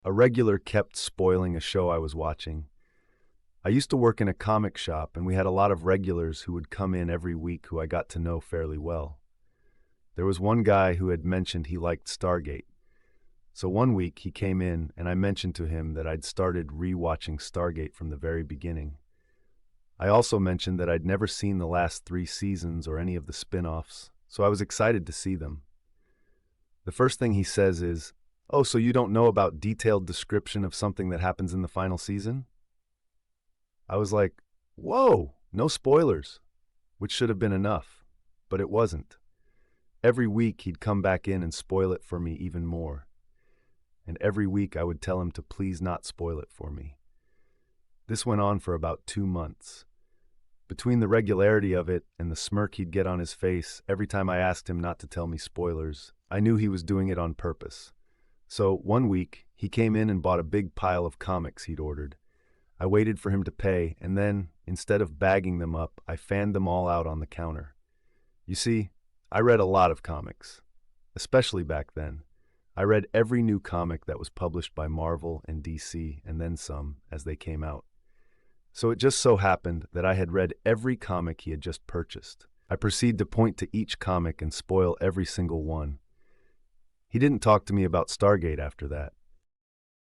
A regular kept spoiling a show I was watching. I used to work in a comic shop, and we had a lot of regulars who would come in every week who I got to know fairly well. There was one guy who had mentioned he liked Stargate. So one week he came in, and I mentioned to him that I'd started re-watching Stargate from the very beginning. I also mentioned that I'd never seen the last 3 seasons or any of the spin-offs, so I was excited to see them. The first thing he says is, "Oh, so you don't know about detailed description of something that happens in the final season?" I was like, whoa, no spoilers, which should have been enough, but it wasn't. Every week he'd come back in and spoil it for me even more. And every week I would tell him to please not spoil it for me. This went on for about 2 months. Between the regularity of it and the smirk he'd get on his face every time I asked him not to tell me spoilers, I knew he was doing it on purpose. So one week, he came in and bought a big pile of comics he'd ordered. I waited for him to pay, and then, instead of bagging them up, I fanned them all out on the counter. You see, I read a lot of comics, especially back then. I read every new comic that was published by Marvel and DC, and then some, as they came out. So it just so happened that I had read every comic he had just purchased. I proceeded to point to each comic and spoil every single one. He didn't talk to me about Stargate after that.